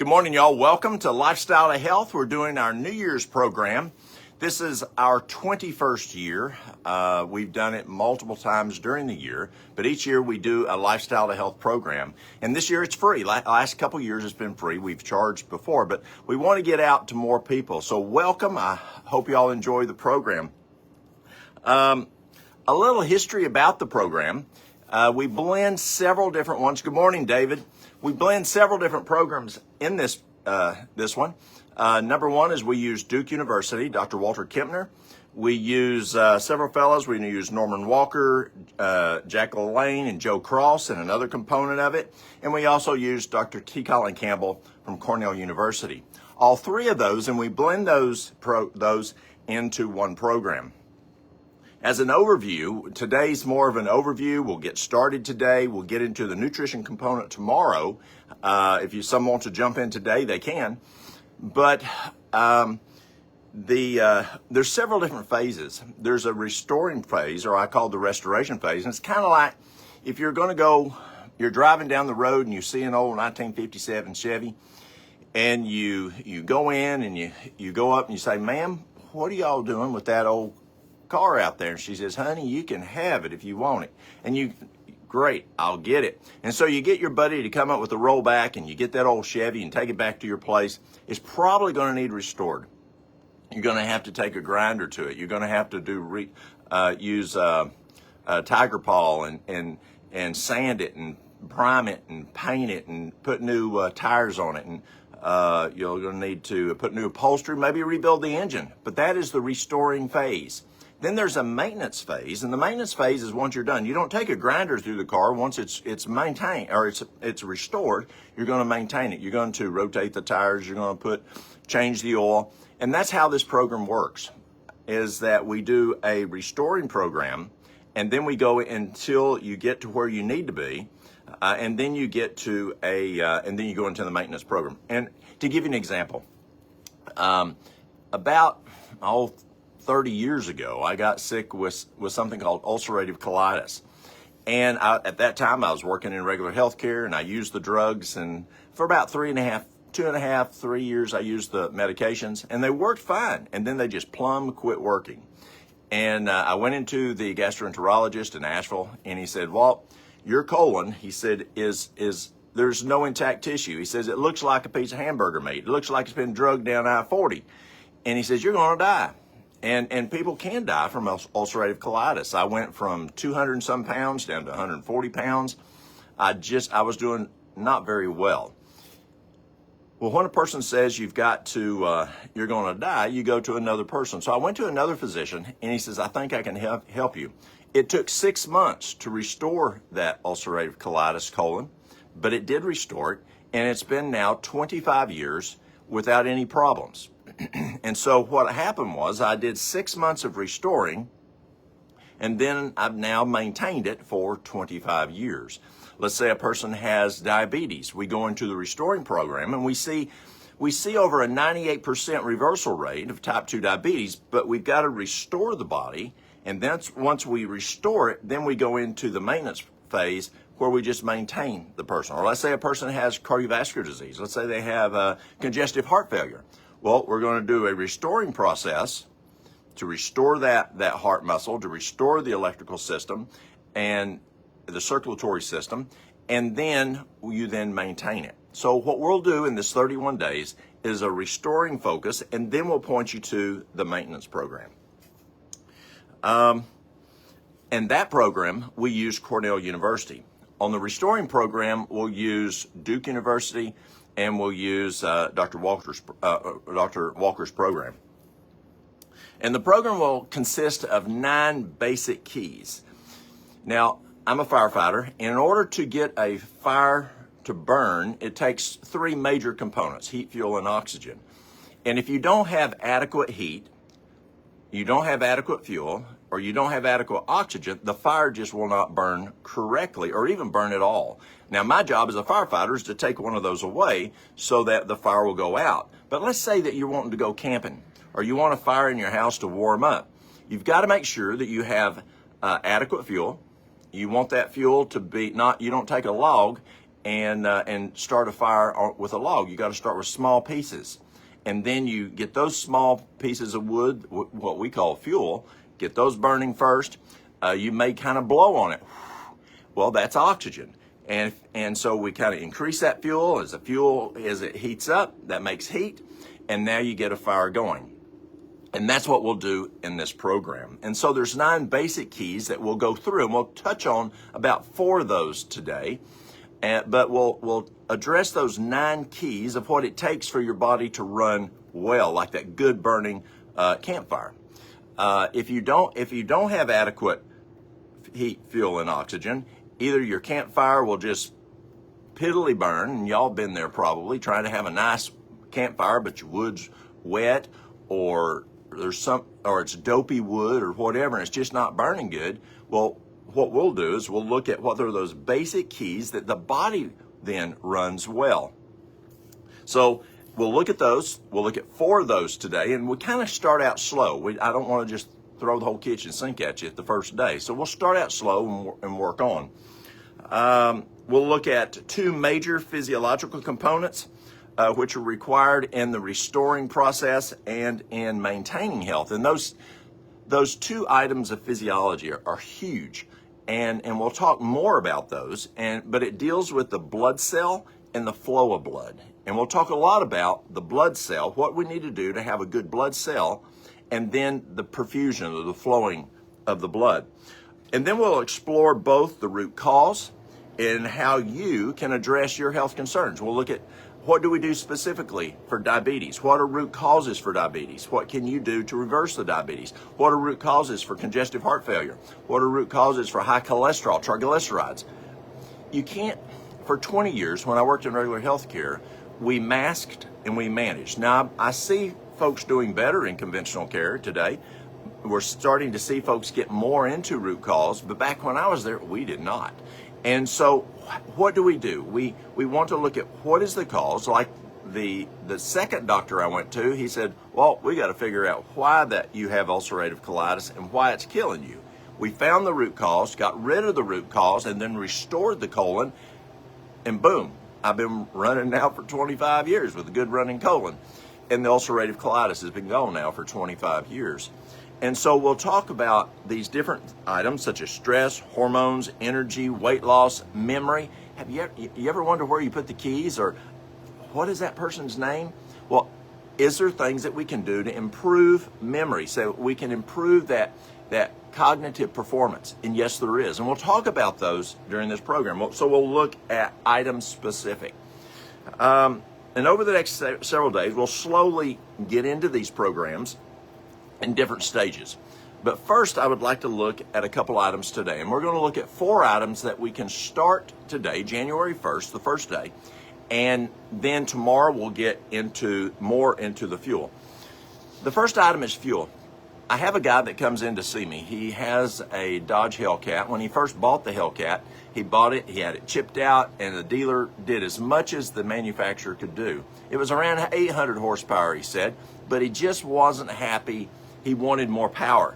Good morning, y'all. Welcome to Lifestyle to Health. We're doing our New Year's program. This is our 21st year. We've done it multiple times during the year, but each year we do a Lifestyle to Health program. And this year it's free. Last couple years it's been free. We've charged before, but we want to get out to more people. So welcome. I hope you all enjoy the program. A little history about the program. We blend several different ones. Good morning, David. We blend several different programs in this one. Number one is we use Duke University, Dr. Walter Kempner. We use several fellows. We use Norman Walker, Jack LaLanne, and Joe Cross in another component of it. And we also use Dr. T. Colin Campbell from Cornell University. All three of those, and we blend those into one program. As an overview, today's more of an overview. We'll get started today. We'll get into the nutrition component tomorrow. If someone wants to jump in today, they can. But there's several different phases. There's a restoring phase, or I call the restoration phase. And it's kind of like if you're going to go, you're driving down the road and you see an old 1957 Chevy, and you go in and you go up and you say, "Ma'am, what are y'all doing with that old car out there?" And she says, "Honey, you can have it if you want it." And great, I'll get it. And so you get your buddy to come up with a rollback and you get that old Chevy and take it back to your place. It's probably going to need restored. You're going to have to take a grinder to it. You're going to have to use Tiger Paw and sand it and prime it and paint it and put new tires on it. And you're going to need to put new upholstery, maybe rebuild the engine. But that is the restoring phase. Then there's a maintenance phase, and the maintenance phase is once you're done. You don't take a grinder through the car. Once it's maintained or it's restored, you're going to maintain it. You're going to rotate the tires. You're going to change the oil, and that's how this program works. Is that we do a restoring program, and then we go until you get to where you need to be, and then you get to and then you go into the maintenance program. And to give you an example, about 30 years ago, I got sick with something called ulcerative colitis. And at that time, I was working in regular health care, and I used the drugs. And for about 3 years, I used the medications, and they worked fine. And then they just plumb quit working. And I went into the gastroenterologist in Asheville, and he said, "Walt, your colon," he said, is there's no intact tissue. He says, "It looks like a piece of hamburger meat. It looks like it's been drugged down I-40. And he says, "You're going to die." And people can die from ulcerative colitis. I went from 200 and some pounds down to 140 pounds. I was doing not very well. Well, when a person says you're going to die, you go to another person. So I went to another physician, and he says, "I think I can help you." It took 6 months to restore that ulcerative colitis colon, but it did restore it, and it's been now 25 years without any problems. And so what happened was I did 6 months of restoring, and then I've now maintained it for 25 years. Let's say a person has diabetes. We go into the restoring program, and we see over a 98% reversal rate of type 2 diabetes, but we've got to restore the body. And then once we restore it, then we go into the maintenance phase where we just maintain the person. Or let's say a person has cardiovascular disease. Let's say they have congestive heart failure. Well, we're going to do a restoring process to restore that heart muscle, to restore the electrical system and the circulatory system, and then you maintain it. So what we'll do in this 31 days is a restoring focus, and then we'll point you to the maintenance program. And that program, we use Cornell University. On the restoring program, we'll use Duke University, and we'll use Dr. Walker's program. And the program will consist of 9 basic keys. Now, I'm a firefighter, and in order to get a fire to burn, it takes 3 major components: heat, fuel, and oxygen. And if you don't have adequate heat, you don't have adequate fuel, or you don't have adequate oxygen, the fire just will not burn correctly or even burn at all. Now, my job as a firefighter is to take one of those away so that the fire will go out. But let's say that you're wanting to go camping, or you want a fire in your house to warm up. You've got to make sure that you have adequate fuel. You want that fuel to be you don't take a log and start a fire with a log. You got to start with small pieces. And then you get those small pieces of wood, what we call fuel, get those burning first. You may kind of blow on it. Well, that's oxygen. And so we kind of increase that fuel. As it heats up, that makes heat. And now you get a fire going. And that's what we'll do in this program. And so there's 9 basic keys that we'll go through, and we'll touch on about 4 of those today. But we'll address those 9 keys of what it takes for your body to run well, like that good burning campfire. If you don't have adequate heat, fuel, and oxygen, either your campfire will just piddly burn, and y'all been there probably, trying to have a nice campfire, but your wood's wet, or it's dopey wood or whatever, and it's just not burning good. Well, what we'll do is we'll look at what are those basic keys that the body then runs well. So we'll look at those. We'll look at 4 of those today, and we kind of start out slow. I don't want to just throw the whole kitchen sink at you the first day. So we'll start out slow and work on. We'll look at 2 major physiological components which are required in the restoring process and in maintaining health. And those 2 items of physiology are huge. And we'll talk more about those. But it deals with the blood cell and the flow of blood. And we'll talk a lot about the blood cell, what we need to do to have a good blood cell, and then the perfusion or the flowing of the blood. And then we'll explore both the root cause and how you can address your health concerns. We'll look at what do we do specifically for diabetes? What are root causes for diabetes? What can you do to reverse the diabetes? What are root causes for congestive heart failure? What are root causes for high cholesterol, triglycerides? You can't, for 20 years when I worked in regular health care, we masked and we managed. Now, I see folks doing better in conventional care today. We're starting to see folks get more into root cause, but back when I was there, we did not. And so what do? We want to look at what is the cause. Like the second doctor I went to, he said, well, we got to figure out why that you have ulcerative colitis and why it's killing you. We found the root cause, got rid of the root cause, and then restored the colon, and boom, I've been running now for 25 years with a good running colon. And the ulcerative colitis has been gone now for 25 years. And so we'll talk about these different items such as stress, hormones, energy, weight loss, memory. Have you ever wondered where you put the keys, or what is that person's name? Well, is there things that we can do to improve memory so we can improve that cognitive performance? And yes, there is. And we'll talk about those during this program. So we'll look at items specific. And over the next several days, we'll slowly get into these programs in different stages. But first, I would like to look at a couple items today. And we're going to look at 4 items that we can start today, January 1st, the first day. And then tomorrow we'll get more into the fuel. The first item is fuel. I have a guy that comes in to see me. He has a Dodge Hellcat. When he first bought the Hellcat, he bought it, he had it chipped out, and the dealer did as much as the manufacturer could do. It was around 800 horsepower, he said, but he just wasn't happy. He wanted more power.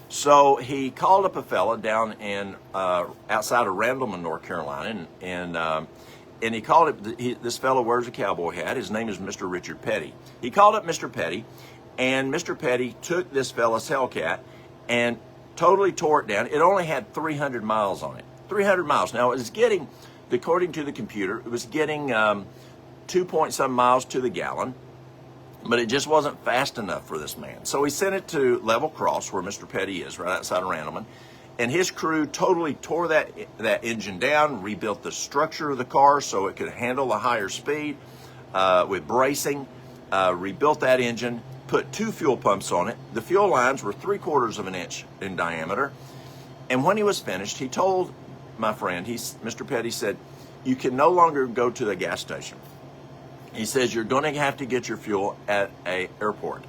So he called up a fella down in outside of Randleman, North Carolina, and he called it, this fellow wears a cowboy hat. His name is Mr. Richard Petty. He called up Mr. Petty, and Mr. Petty took this fella's Hellcat and totally tore it down. It only had 300 miles on it. 300 miles. Now, it was getting, according to the computer, it was getting 2-point-some miles to the gallon, but it just wasn't fast enough for this man. So he sent it to Walt Cross, where Mr. Petty is, right outside of Randleman, and his crew totally tore that engine down, rebuilt the structure of the car so it could handle a higher speed with bracing, rebuilt that engine, put 2 fuel pumps on it. The fuel lines were 3/4 of an inch in diameter. And when he was finished, he told my friend, Mr. Petty said, you can no longer go to the gas station. He says, you're going to have to get your fuel at an airport.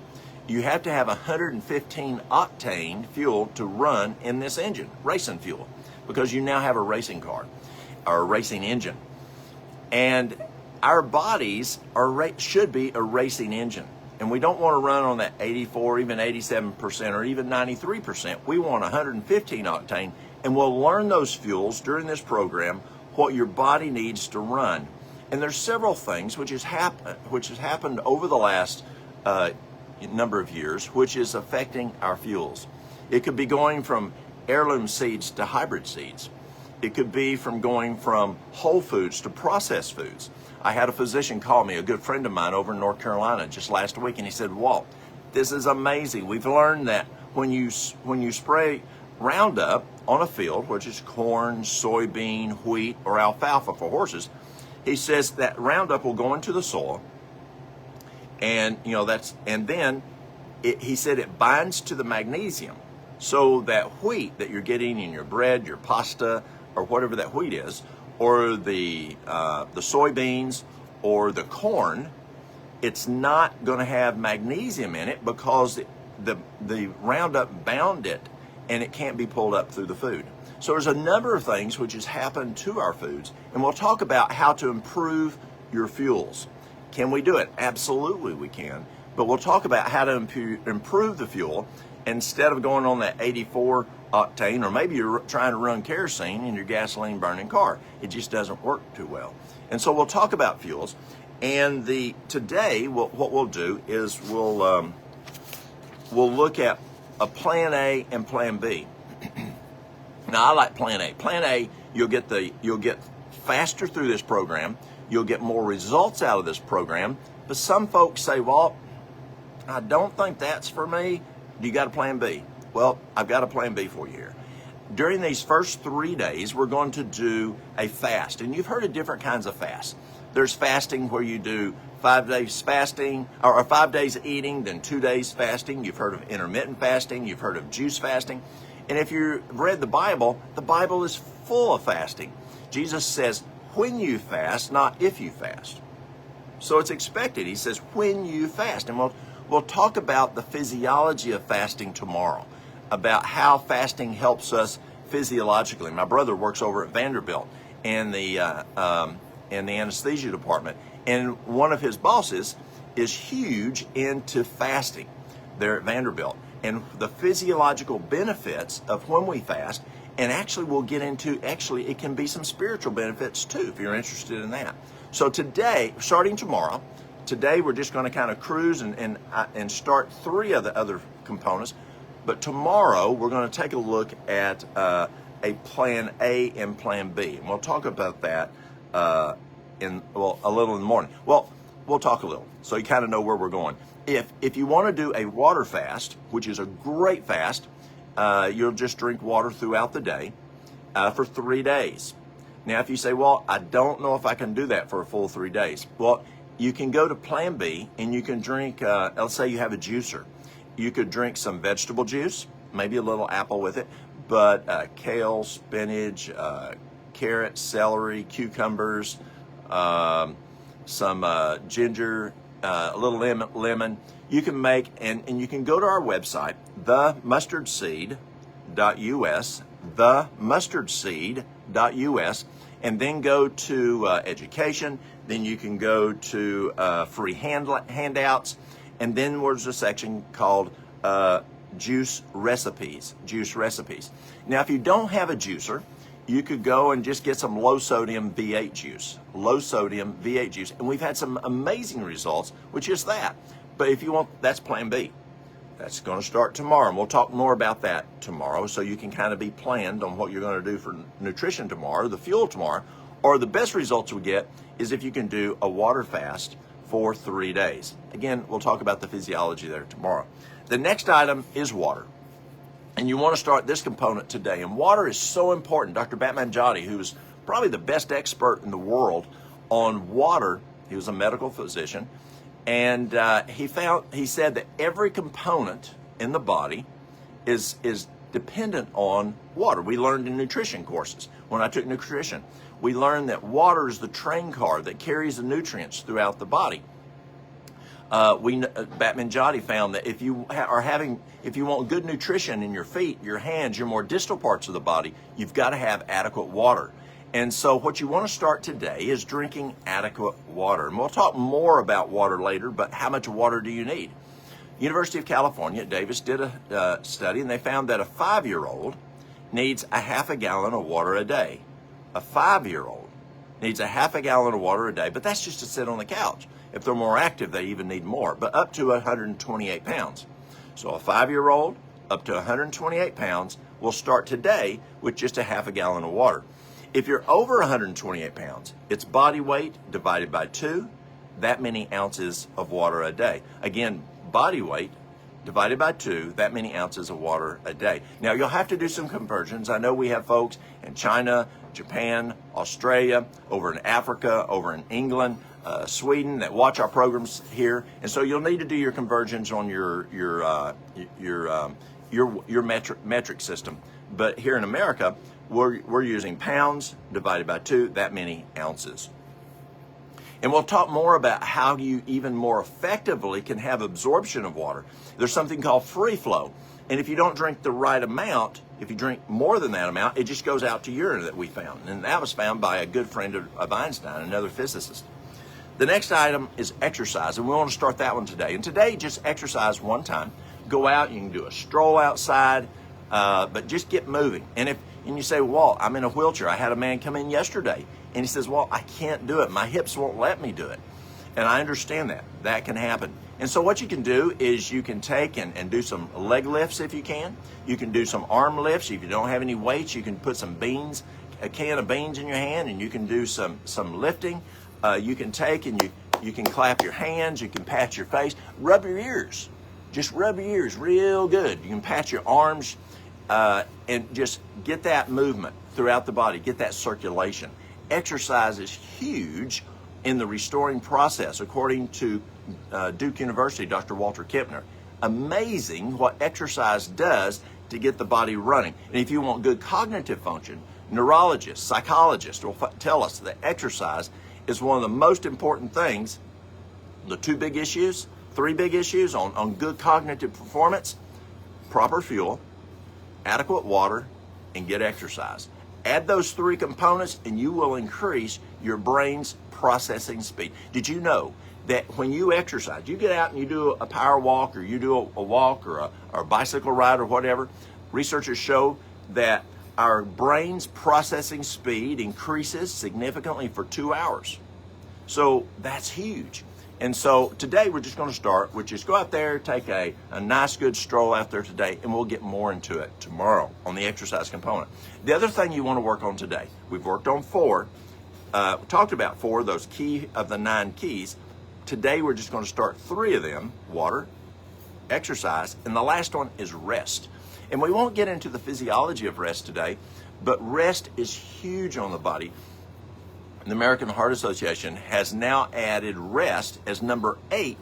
You have to have 115 octane fuel to run in this engine, racing fuel, because you now have a racing car or a racing engine. And our bodies should be a racing engine. And we don't want to run on that 84, even 87%, or even 93%. We want 115 octane, and we'll learn those fuels during this program what your body needs to run. And there's several things which has happened over the last number of years, which is affecting our fuels. It could be going from heirloom seeds to hybrid seeds. It could be from going from whole foods to processed foods. I had a physician call me, a good friend of mine over in North Carolina just last week, and he said, Walt, this is amazing. We've learned that when you spray Roundup on a field, which is corn, soybean, wheat, or alfalfa for horses, he says that Roundup will go into the soil, and then he said it binds to the magnesium, so that wheat that you're getting in your bread, your pasta, or whatever that wheat is, or the soybeans or the corn, it's not going to have magnesium in it because the Roundup bound it, and it can't be pulled up through the food. So there's a number of things which has happened to our foods, and we'll talk about how to improve your fuels. Can we do it? Absolutely we can. But we'll talk about how to improve the fuel instead of going on that 84 octane, or maybe you're trying to run kerosene in your gasoline burning car. It just doesn't work too well. And so we'll talk about fuels. And today what we'll do is we'll look at a plan A and plan B. Now I like plan A. Plan A, you'll get faster through this program. You'll get more results out of this program. But some folks say, well, I don't think that's for me. Do you got a plan B? Well, I've got a plan B for you here. During these first 3 days, we're going to do a fast. And you've heard of different kinds of fasts. There's fasting where you do 5 days fasting, or 5 days eating, then 2 days fasting. You've heard of intermittent fasting. You've heard of juice fasting. And if you've read the Bible is full of fasting. Jesus says, when you fast, not if you fast. So it's expected. He says, when you fast. And we'll talk about the physiology of fasting tomorrow, about how fasting helps us physiologically. My brother works over at Vanderbilt in the anesthesia department, and one of his bosses is huge into fasting there at Vanderbilt, and the physiological benefits of when we fast. And actually we'll get into, it can be some spiritual benefits too, if you're interested in that. So today, starting tomorrow, we're just going to kind of cruise and start 3 of the other components. But tomorrow, we're going to take a look at a plan A and plan B. And we'll talk about that a little in the morning. Well, we'll talk a little, so you kind of know where we're going. If you want to do a water fast, which is a great fast, you'll just drink water throughout the day for 3 days. Now, if you say, well, I don't know if I can do that for a full 3 days. Well, you can go to plan B and you can drink, let's say you have a juicer. You could drink some vegetable juice, maybe a little apple with it, but kale, spinach, carrots, celery, cucumbers, some ginger, a little lemon. You can make, and you can go to our website, themustardseed.us, and then go to education. Then you can go to free handouts, and then there's a section called juice recipes. Now, if you don't have a juicer, you could go and just get some low sodium V8 juice. And we've had some amazing results, which is that. But if you want, that's plan B. That's going to start tomorrow, and we'll talk more about that tomorrow, so you can kind of be planned on what you're going to do for nutrition tomorrow, the fuel tomorrow. Or the best results we get is if you can do a water fast for 3 days. Again, we'll talk about the physiology there tomorrow. The next item is water. And you want to start this component today. And water is so important. Dr. Batmanjati, who's probably the best expert in the world on water, he was a medical physician, and he said that every component in the body is dependent on water. We learned in nutrition courses, when I took nutrition, we learned that water is the train car that carries the nutrients throughout the body. Batmanjati found that if you want good nutrition in your feet, your hands, your more distal parts of the body, you've got to have adequate water. And so what you want to start today is drinking adequate water. And we'll talk more about water later, but how much water do you need? University of California at Davis did a study, and they found that a 5-year-old needs a half a gallon of water a day. A 5-year-old. needs a half a gallon of water a day, but that's just to sit on the couch. If they're more active, they even need more, but up to 128 pounds. So a 5-year-old up to 128 pounds will start today with just a half a gallon of water. If you're over 128 pounds, it's body weight divided by 2, that many ounces of water a day. Again, body weight divided by 2, that many ounces of water a day. Now, you'll have to do some conversions. I know we have folks in China, Japan, Australia, over in Africa, over in England, Sweden that watch our programs here, and so you'll need to do your conversions on your metric system. But here in America, we're using pounds divided by 2, that many ounces. And we'll talk more about how you even more effectively can have absorption of water. There's something called free flow. And if you don't drink the right amount, if you drink more than that amount, it just goes out to urine that we found. And that was found by a good friend of Einstein, another physicist. The next item is exercise, and we want to start that one today. And today, just exercise one time. Go out, you can do a stroll outside, but just get moving. And you say, Walt, I'm in a wheelchair. I had a man come in yesterday, and he says, well, I can't do it. My hips won't let me do it. And I understand that. That can happen. And so what you can do is you can take and do some leg lifts if you can. You can do some arm lifts. If you don't have any weights, you can put some beans, a can of beans in your hand, and you can do some lifting. You can take and you can clap your hands. You can pat your face. Rub your ears. Just rub your ears real good. You can pat your arms and just get that movement throughout the body. Get that circulation. Exercise is huge in the restoring process, according to Duke University, Dr. Walter Kempner. Amazing what exercise does to get the body running. And if you want good cognitive function, neurologists, psychologists will tell us that exercise is one of the most important things. The 3 big issues on good cognitive performance: proper fuel, adequate water, and get exercise. Add those 3 components and you will increase your brain's processing speed. Did you know that when you exercise, you get out and you do a power walk, or you do a walk or a bicycle ride or whatever, researchers show that our brain's processing speed increases significantly for 2 hours. So that's huge. And so today we're just going to start with just go out there, take a nice good stroll out there today, and we'll get more into it tomorrow on the exercise component. The other thing you want to work on today, we've worked on 4, talked about 4, those key of the 9 keys. Today we're just going to start 3 of them: water, exercise, and the last one is rest. And we won't get into the physiology of rest today, but rest is huge on the body. The American Heart Association has now added rest as number 8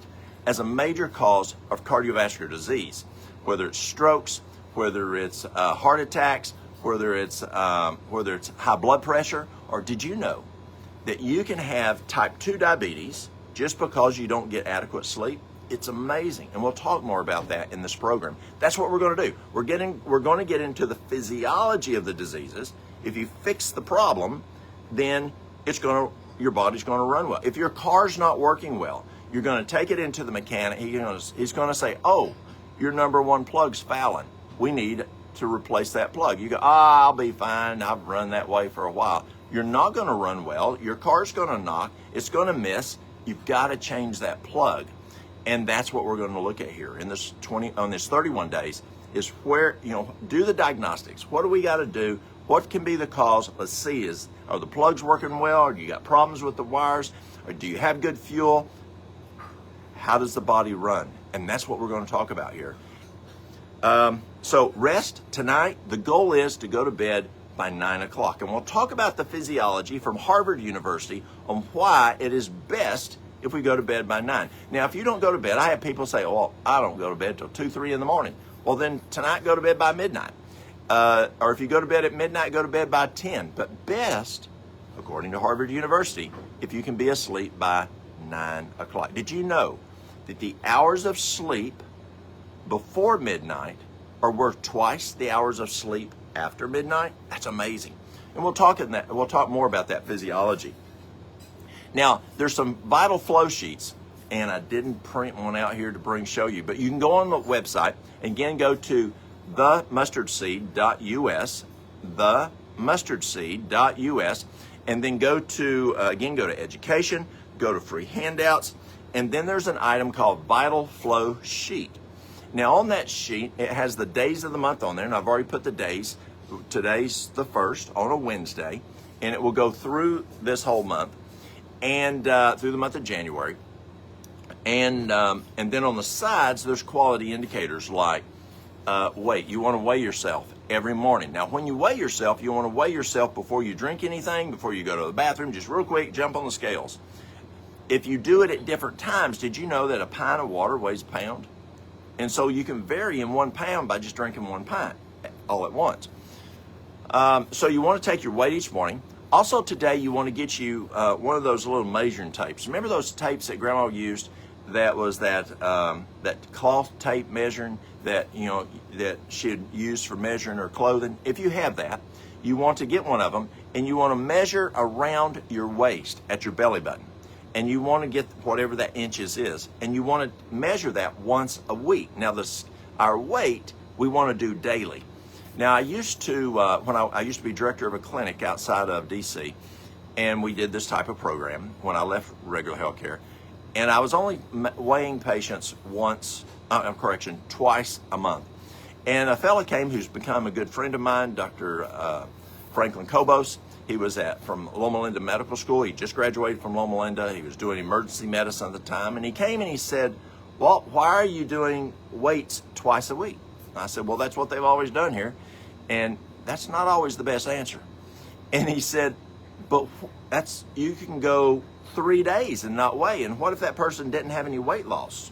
as a major cause of cardiovascular disease, whether it's strokes, whether it's heart attacks, whether it's high blood pressure. Or did you know that you can have type 2 diabetes just because you don't get adequate sleep? It's amazing, and we'll talk more about that in this program. That's what we're going to do. We're going to get into the physiology of the diseases. If you fix the problem, then your body's going to run well. If your car's not working well, you're going to take it into the mechanic. He's going to say, oh, your number 1 plug's fouling. We need to replace that plug. You go, I'll be fine. I've run that way for a while. You're not going to run well. Your car's going to knock. It's going to miss. You've got to change that plug. And that's what we're going to look at here in this 31 days, is where, do the diagnostics. What do we got to do? What can be the cause? Let's see, are the plugs working well? Or do you got problems with the wires? Or do you have good fuel? How does the body run? And that's what we're going to talk about here. So rest tonight. The goal is to go to bed by 9 o'clock. And we'll talk about the physiology from Harvard University on why it is best if we go to bed by 9. Now, if you don't go to bed, I have people say, well, I don't go to bed till 2, 3 in the morning. Well, then tonight, go to bed by midnight. Or if you go to bed at midnight, go to bed by 10. But best, according to Harvard University, if you can be asleep by 9 o'clock. Did you know that the hours of sleep before midnight are worth twice the hours of sleep after midnight? That's amazing. And we'll talk more about that physiology. Now, there's some vital flow sheets, and I didn't print one out here to show you, but you can go on the website, and again, go to themustardseed.us, themustardseed.us, And then go to, again, go to education, go to free handouts, and then there's an item called Vital Flow Sheet. Now on that sheet, it has the days of the month on there, and I've already put the days. Today's the 1st on a Wednesday, and it will go through this whole month, and through the month of January. And then on the sides, there's quality indicators like weight. You want to weigh yourself every morning. Now, when you weigh yourself, you want to weigh yourself before you drink anything, before you go to the bathroom, just real quick, jump on the scales. If you do it at different times, did you know that a pint of water weighs a pound? And so you can vary in 1 pound by just drinking 1 pint all at once. So you want to take your weight each morning. Also today, you want to get you one of those little measuring tapes. Remember those tapes that Grandma used? That was that cloth tape measuring that that she had used for measuring her clothing. If you have that, you want to get one of them, and you want to measure around your waist at your belly button, and you want to get whatever that inches is, and you want to measure that once a week. Now our weight we want to do daily. Now I used to when I used to be director of a clinic outside of DC, and we did this type of program when I left regular health care. And I was only weighing patients twice a month. And a fella came who's become a good friend of mine, Dr. Franklin Kobos. He was from Loma Linda Medical School. He just graduated from Loma Linda. He was doing emergency medicine at the time. And he came and he said, "Walt, why are you doing weights twice a week?" And I said, "Well, that's what they've always done here." And that's not always the best answer. And he said, "But you can go 3 days and not weigh. And what if that person didn't have any weight loss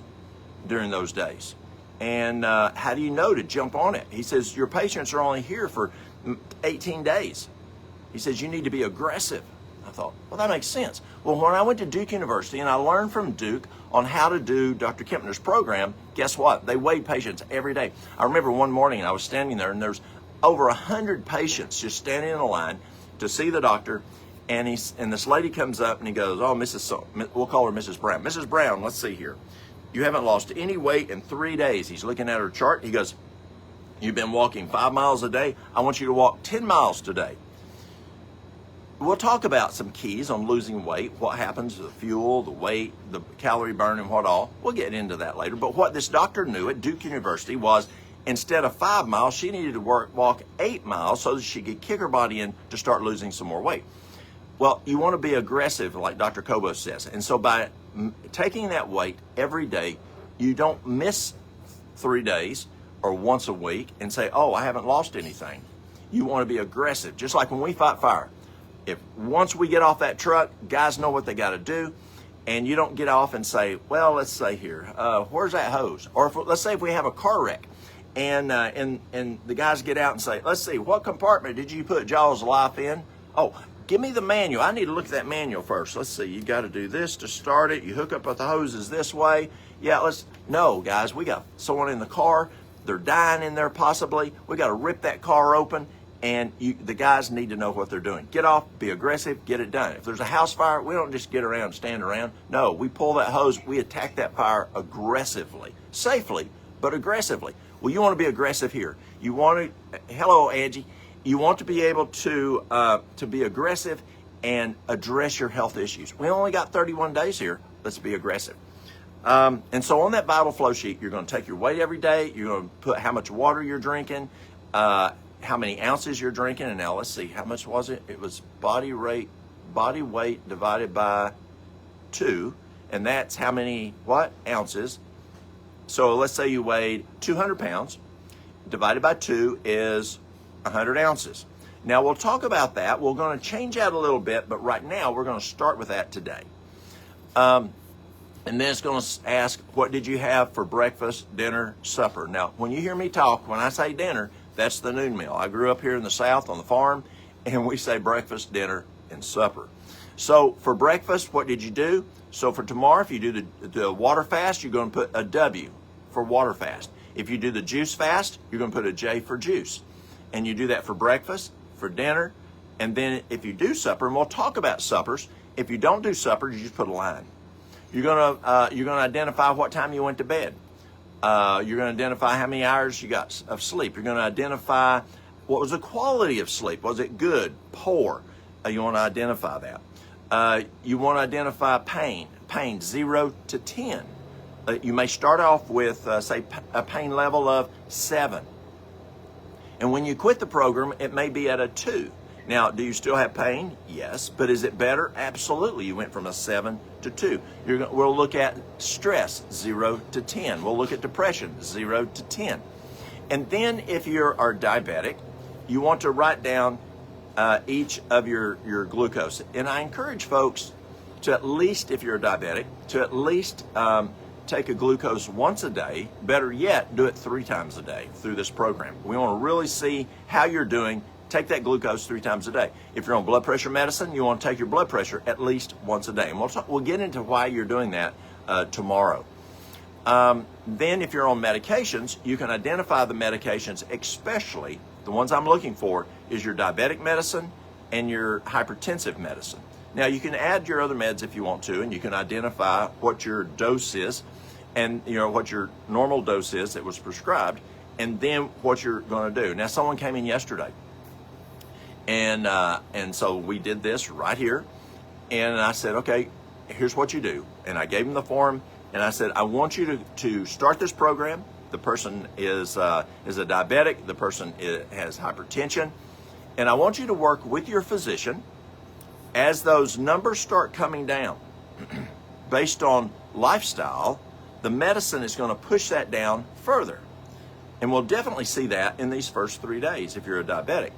during those days? And how do you know to jump on it?" He says, "Your patients are only here for 18 days. He says, "You need to be aggressive." I thought, well, that makes sense. Well, when I went to Duke University and I learned from Duke on how to do Dr. Kempner's program, guess what? They weighed patients every day. I remember one morning I was standing there and there's over 100 patients just standing in a line to see the doctor. And this lady comes up and he goes, "Oh, we'll call her Mrs. Brown. Mrs. Brown, let's see here. You haven't lost any weight in 3 days." He's looking at her chart. He goes, "You've been walking 5 miles a day. I want you to walk 10 miles today." We'll talk about some keys on losing weight, what happens to the fuel, the weight, the calorie burn, and what all. We'll get into that later. But what this doctor knew at Duke University was instead of 5 miles, she needed to walk 8 miles so that she could kick her body in to start losing some more weight. Well, you want to be aggressive, like Dr. Kobos says. And so by taking that weight every day, you don't miss 3 days or once a week and say, "Oh, I haven't lost anything." You want to be aggressive, just like when we fight fire. If once we get off that truck, guys know what they got to do, and you don't get off and say, "Well, let's say here, where's that hose?" Or let's say if we have a car wreck, and the guys get out and say, "Let's see, what compartment did you put Jaws Life in?" "Oh, give me the manual. I need to look at that manual first. Let's see, you got to do this to start it. You hook up with the hoses this way. Yeah, no, guys, we got someone in the car. They're dying in there possibly. We got to rip that car open, and the guys need to know what they're doing. Get off, be aggressive, get it done. If there's a house fire, we don't just get around and stand around. No, we pull that hose, we attack that fire aggressively, safely, but aggressively. Well, you want to be aggressive here. You want to, hello, Angie. You want to be able to be aggressive and address your health issues. We only got 31 days here. Let's be aggressive. And so on that Vital Flow sheet, you're going to take your weight every day. You're going to put how much water you're drinking, how many ounces you're drinking. And now let's see, how much was it? It was body weight divided by 2. And that's how many, ounces. So let's say you weighed 200 pounds. Divided by 2 is 100 ounces. Now we'll talk about that. We're going to change that a little bit, but right now we're going to start with that today. And then it's going to ask, what did you have for breakfast, dinner, supper? Now, when you hear me talk, when I say dinner, that's the noon meal. I grew up here in the South on the farm, and we say breakfast, dinner, and supper. So for breakfast, what did you do? So for tomorrow, if you do the water fast, you're going to put a W for water fast. If you do the juice fast, you're going to put a J for juice. And you do that for breakfast, for dinner, and then if you do supper, and we'll talk about suppers. If you don't do supper, you just put a line. You're gonna identify what time you went to bed. You're gonna identify how many hours you got of sleep. You're gonna identify what was the quality of sleep. Was it good, poor? You want to identify that. You want to identify pain. Pain 0 to 10. You may start off with, say, a pain level of 7. And when you quit the program, it may be at a 2. Now, do you still have pain? Yes. But is it better? Absolutely. You went from a 7 to 2. We'll look at stress, 0 to 10. We'll look at depression, 0 to 10. And then if you are diabetic, you want to write down each of your glucose. And I encourage folks to at least, if you're a diabetic, to at least take a glucose once a day. Better yet, do it 3 times a day through this program. We want to really see how you're doing. Take that glucose 3 times a day. If you're on blood pressure medicine, you want to take your blood pressure at least once a day. And we'll get into why you're doing that tomorrow. Then if you're on medications, you can identify the medications, especially the ones I'm looking for is your diabetic medicine and your hypertensive medicine. Now you can add your other meds if you want to, and you can identify what your dose is and what your normal dose is that was prescribed, and then what you're going to do. Now someone came in yesterday, and so we did this right here, and I said, okay, here's what you do. And I gave him the form, and I said, I want you to start this program. The person is a diabetic. The person has hypertension. And I want you to work with your physician as those numbers start coming down. Based on lifestyle, the medicine is going to push that down further. And we'll definitely see that in these first 3 days if you're a diabetic.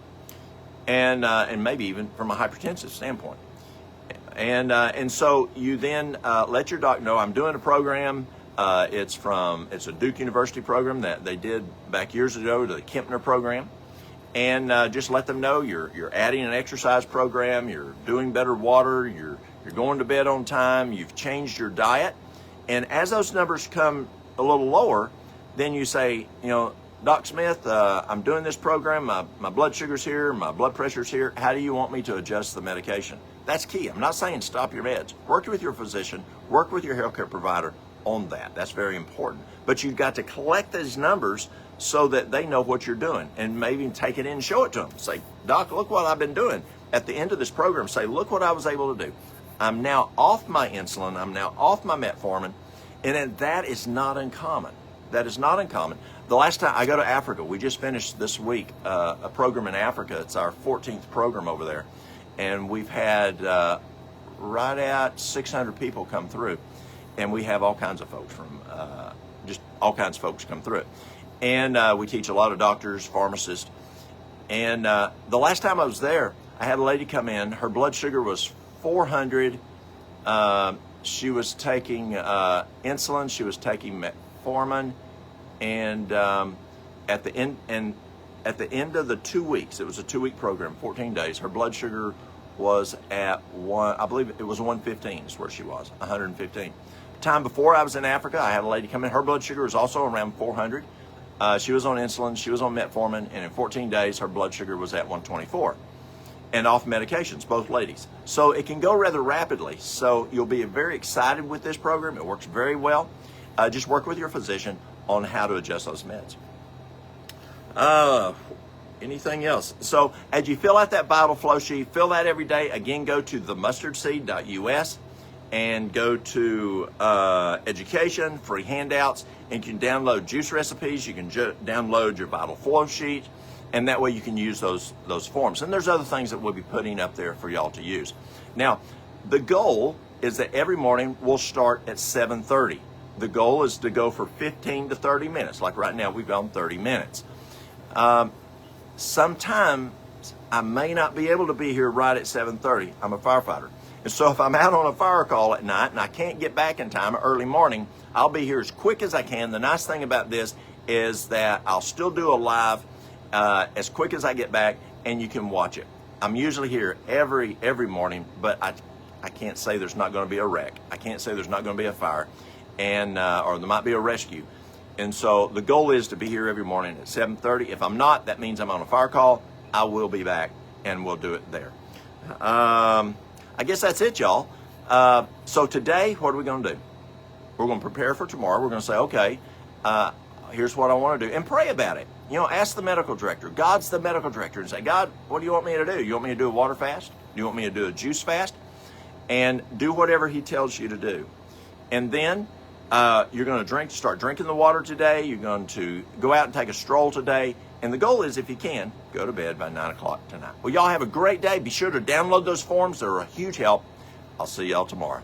And maybe even from a hypertensive standpoint. And so you then let your doc know, I'm doing a program. It's a Duke University program that they did back years ago, to the Kempner program. And just let them know you're adding an exercise program, you're doing better water, you're going to bed on time, you've changed your diet. And as those numbers come a little lower, then you say, Doc Smith, I'm doing this program, my blood sugar's here, my blood pressure's here, how do you want me to adjust the medication? That's key. I'm not saying stop your meds. Work with your physician, work with your healthcare provider on that. That's very important. But you've got to collect these numbers so that they know what you're doing, and maybe take it in and show it to them. Say, Doc, look what I've been doing. At the end of this program, say, look what I was able to do. I'm now off my insulin. I'm now off my metformin. And that is not uncommon. That is not uncommon. The last time I go to Africa, we just finished this week a program in Africa. It's our 14th program over there. And we've had right at 600 people come through. And we have all kinds of folks just all kinds of folks come through it. And we teach a lot of doctors, pharmacists. And the last time I was there, I had a lady come in. Her blood sugar was 400. She was taking insulin. She was taking metformin. And at the end of the 2 weeks, it was a 2-week program, 14 days. Her blood sugar was at I believe it was 115 is where she was, 115. Time before I was in Africa, I had a lady come in. Her blood sugar was also around 400. She was on insulin, she was on metformin, and in 14 days, her blood sugar was at 124. And off medications, both ladies. So it can go rather rapidly. So you'll be very excited with this program. It works very well. Just work with your physician on how to adjust those meds. Anything else? So as you fill out that vital flow sheet, fill that every day. Again, go to themustardseed.us and go to education, free handouts, and you can download juice recipes. You can download your vital flow sheet, and that way you can use those forms. And there's other things that we'll be putting up there for y'all to use. Now, the goal is that every morning we'll start at 7:30. The goal is to go for 15 to 30 minutes. Like right now, we've gone 30 minutes. Sometimes I may not be able to be here right at 7:30. I'm a firefighter. And so if I'm out on a fire call at night and I can't get back in time early morning, I'll be here as quick as I can. The nice thing about this is that I'll still do a live as quick as I get back, and you can watch it. I'm usually here every morning, but I can't say there's not going to be a wreck. I can't say there's not going to be a fire, and or there might be a rescue. And so the goal is to be here every morning at 7:30. If I'm not, that means I'm on a fire call. I will be back, and we'll do it there. I guess that's it, y'all. So today, what are we going to do? We're going to prepare for tomorrow. We're going to say, okay, here's what I want to do, and pray about it. Ask the medical director. God's the medical director, and say, God, what do you want me to do? You want me to do a water fast? Do you want me to do a juice fast? And do whatever he tells you to do. And then you're going to start drinking the water today. You're going to go out and take a stroll today. And the goal is, if you can, go to bed by 9 o'clock tonight. Well, y'all have a great day. Be sure to download those forms. They're a huge help. I'll see y'all tomorrow.